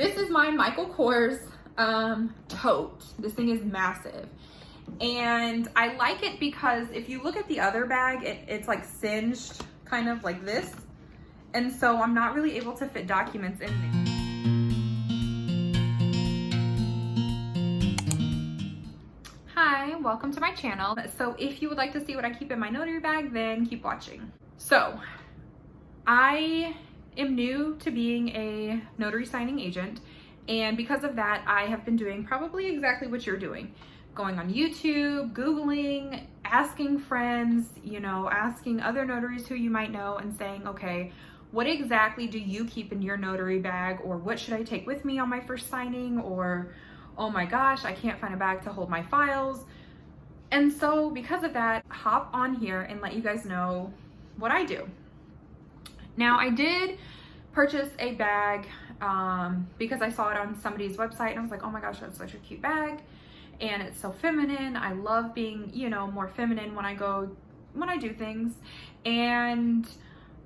This is my Michael Kors tote. This thing is massive. And I like it because if you look at the other bag, it's like singed kind of like this. And so I'm not really able to fit documents in there. Hi, welcome to my channel. So if you would like to see what I keep in my notary bag, then keep watching. So I am new to being a notary signing agent, and because of that, I have been doing probably exactly what you're doing. Going on YouTube, Googling, asking friends, asking other notaries who you might know and saying, okay, what exactly do you keep in your notary bag? Or what should I take with me on my first signing? Or, oh my gosh, I can't find a bag to hold my files. And so because of that, hop on here and let you guys know what I do. Now, I did purchase a bag because I saw it on somebody's website and I was like, oh my gosh, that's such a cute bag. And it's so feminine. I love being, more feminine when I do things. And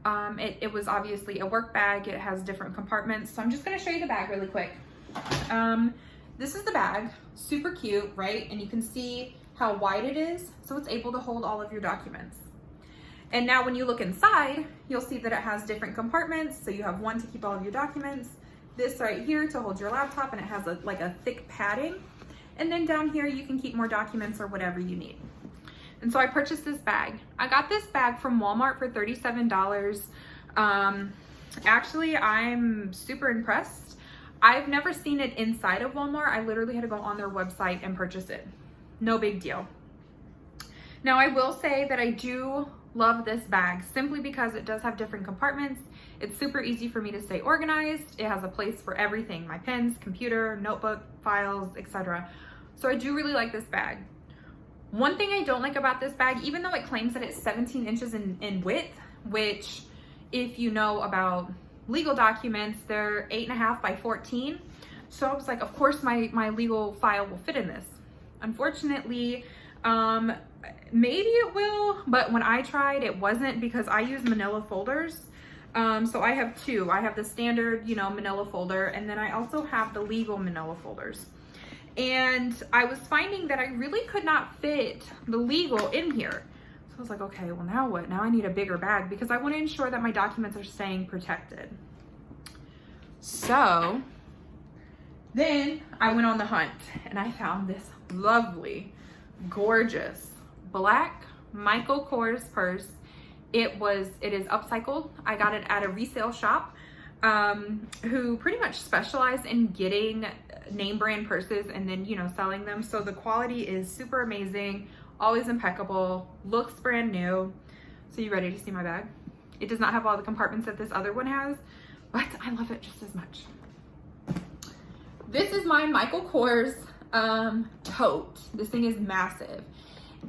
it was obviously a work bag. It has different compartments. So I'm just gonna show you the bag really quick. This is the bag, super cute, right? And you can see how wide it is. So it's able to hold all of your documents. And now when you look inside, you'll see that it has different compartments. So you have one to keep all of your documents, this right here to hold your laptop, and it has like a thick padding. And then down here, you can keep more documents or whatever you need. And so I purchased this bag. I got this bag from Walmart for $37. Actually, I'm super impressed. I've never seen it inside of Walmart. I literally had to go on their website and purchase it. No big deal. Now, I will say that I do love this bag simply because it does have different compartments. It's super easy for me to stay organized. It has a place for everything, my pens, computer, notebook, files, etc. So I do really like this bag. One thing I don't like about this bag, even though it claims that it's 17 inches in width, which if you know about legal documents, they're 8.5 by 14. So I was like, of course my legal file will fit in this. Unfortunately, maybe it will, but when I tried, it wasn't, because I use manila folders. So I have two. I have the standard, manila folder, and then I also have the legal manila folders. And I was finding that I really could not fit the legal in here. So I was like, okay, well now what? Now I need a bigger bag because I want to ensure that my documents are staying protected. So then I went on the hunt and I found this lovely, gorgeous black Michael Kors purse. It is upcycled. I got it at a resale shop who pretty much specialize in getting name brand purses and then selling them. So the quality is super amazing, always impeccable, looks brand new. So you ready to see my bag? It does not have all the compartments that this other one has, but I love it just as much. This is my Michael Kors tote. This thing is massive.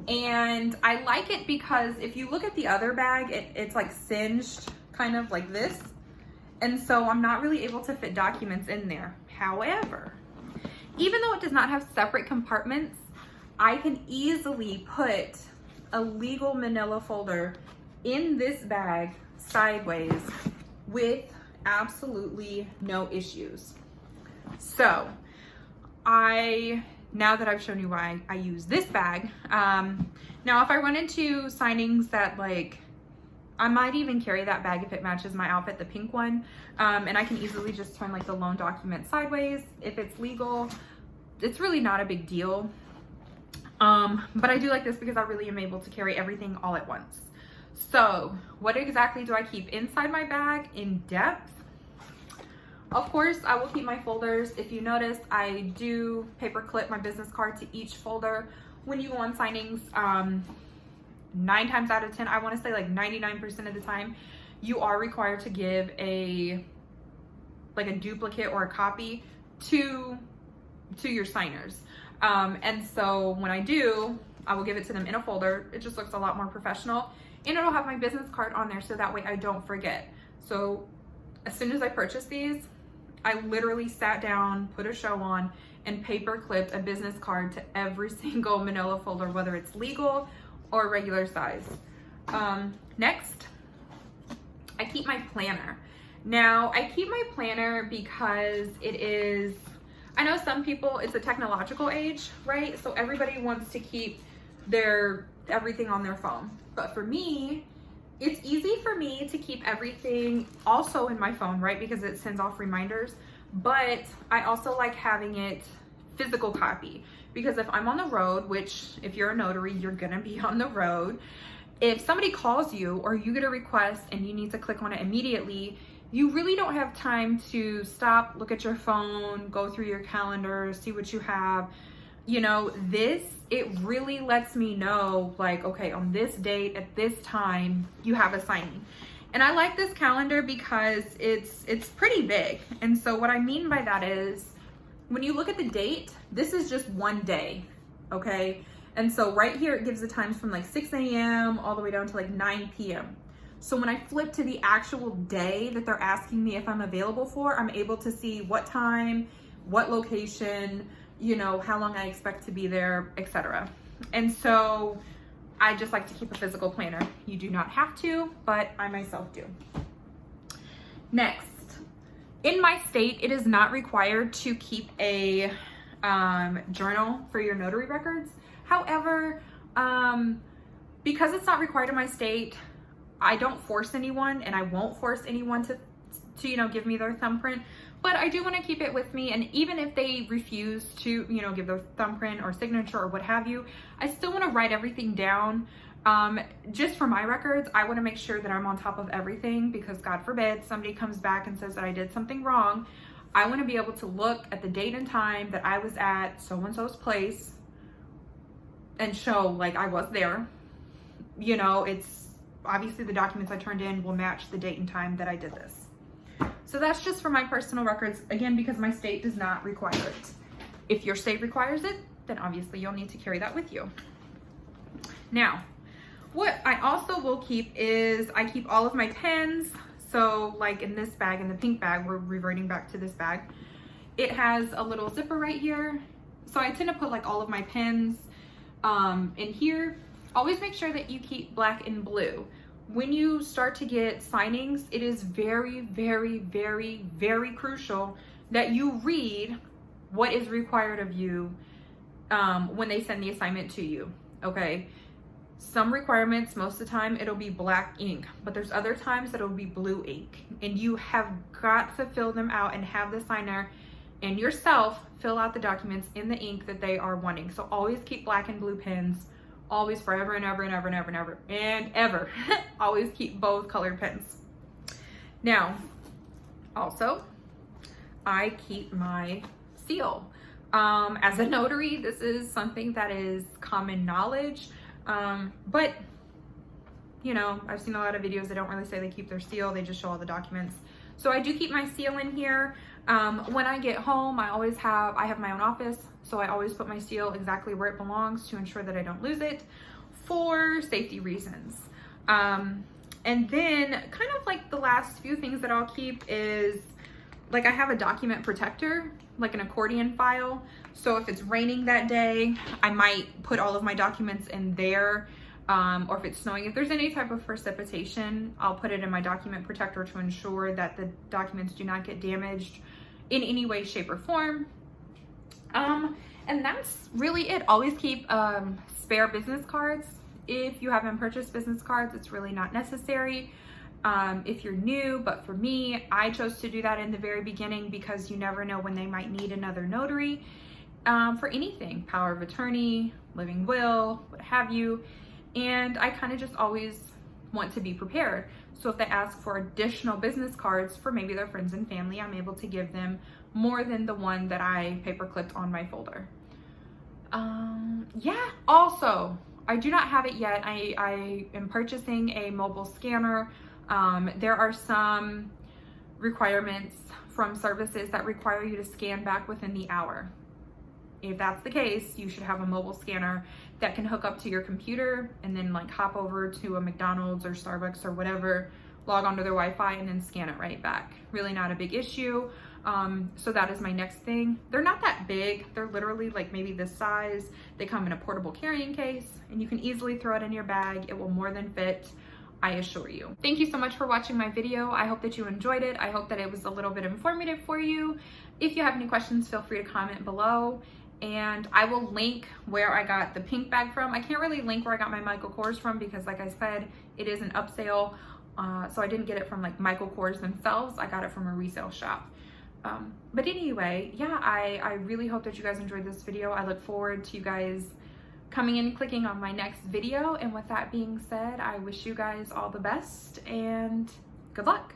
And I like it because if you look at the other bag, it's like singed kind of like this. And so I'm not really able to fit documents in there. However, even though it does not have separate compartments, I can easily put a legal manila folder in this bag sideways with absolutely no issues. So now that I've shown you why I use this bag, now if I run into signings that I might even carry that bag if it matches my outfit, the pink one, and I can easily just turn the loan document sideways. If it's legal, it's really not a big deal. But I do like this because I really am able to carry everything all at once. So what exactly do I keep inside my bag in depth? Of course, I will keep my folders. If you notice, I do paper clip my business card to each folder. When you go on signings, 9 times out of 10, I want to say 99% of the time, you are required to give a duplicate or a copy to your signers. And so when I do, I will give it to them in a folder. It just looks a lot more professional, and it'll have my business card on there so that way I don't forget. So as soon as I purchased these, I literally sat down, put a show on, and paper clipped a business card to every single manila folder, whether it's legal or regular size. Next, I keep my planner. Now, I keep my planner because it is, I know some people, it's a technological age, right? So everybody wants to keep their everything on their phone. But for me, it's easy for me to keep everything also in my phone, right? Because it sends off reminders. But I also like having it physical copy, because if I'm on the road, which if you're a notary, you're gonna be on the road. If somebody calls you or you get a request and you need to click on it immediately, you really don't have time to stop, look at your phone, go through your calendar, see what you have. You know, it really lets me know, like, okay, on this date at this time, you have a signing. And I like this calendar because it's pretty big. And so what I mean by that is, when you look at the date, this is just one day, okay? And so right here, it gives the times from like 6 a.m. all the way down to like 9 p.m. So when I flip to the actual day that they're asking me if I'm available for, I'm able to see what time, what location, you know, how long I expect to be there, etc. And so I just like to keep a physical planner. You do not have to, but I myself do. Next, in my state, it is not required to keep a journal for your notary records. However, because it's not required in my state, I don't force anyone, and I won't force anyone to you know, give me their thumbprint, but I do want to keep it with me. And even if they refuse to, you know, give their thumbprint or signature or what have you, I still want to write everything down. Just for my records, I want to make sure that I'm on top of everything, because God forbid somebody comes back and says that I did something wrong. I want to be able to look at the date and time that I was at so-and-so's place and show like I was there. You know, it's obviously the documents I turned in will match the date and time that I did this. So that's just for my personal records, again, because my state does not require it. If your state requires it, then obviously you'll need to carry that with you. Now, what I also will keep is, I keep all of my pens. So like in this bag, in the pink bag, we're reverting back to this bag. It has a little zipper right here. So I tend to put like all of my pens in here. Always make sure that you keep black and blue. When you start to get signings, it is very, very, very, very crucial that you read what is required of you when they send the assignment to you, okay? Some requirements, most of the time, it'll be black ink, but there's other times that it'll be blue ink. And you have got to fill them out and have the signer and yourself fill out the documents in the ink that they are wanting. So always keep black and blue pens. Always, forever and ever and ever and ever and ever and ever. Always keep both colored pens. Now, also, I keep my seal. As a notary, this is something that is common knowledge. But, you know, I've seen a lot of videos that don't really say they keep their seal. They just show all the documents. So I do keep my seal in here. When I get home, I have my own office. So I always put my seal exactly where it belongs to ensure that I don't lose it for safety reasons. And then kind of like the last few things that I'll keep is, like, I have a document protector, like an accordion file. So if it's raining that day, I might put all of my documents in there. Or if it's snowing, if there's any type of precipitation, I'll put it in my document protector to ensure that the documents do not get damaged in any way, shape, or form. And that's really it. Always keep spare business cards. If you haven't purchased business cards, it's really not necessary if you're new, but for me, I chose to do that in the very beginning because you never know when they might need another notary for anything, power of attorney, living will, what have you. And I kind of just always want to be prepared. So if they ask for additional business cards for maybe their friends and family, I'm able to give them more than the one that I paper clipped on my folder. Yeah, also, I do not have it yet. I am purchasing a mobile scanner. There are some requirements from services that require you to scan back within the hour. If that's the case, you should have a mobile scanner that can hook up to your computer and then like hop over to a McDonald's or Starbucks or whatever, log onto their Wi-Fi and then scan it right back. Really not a big issue. So that is my next thing. They're not that big. They're literally like maybe this size. They come in a portable carrying case and you can easily throw it in your bag. It will more than fit. I assure you. Thank you so much for watching my video. I hope that you enjoyed it. I hope that it was a little bit informative for you. If you have any questions, feel free to comment below. And I will link where I got the pink bag from. I can't really link where I got my Michael Kors from because, like I said, it is an upsale. So I didn't get it from like Michael Kors themselves. I got it from a resale shop. But anyway, yeah, I really hope that you guys enjoyed this video. I look forward to you guys coming in and clicking on my next video. And with that being said, I wish you guys all the best and good luck.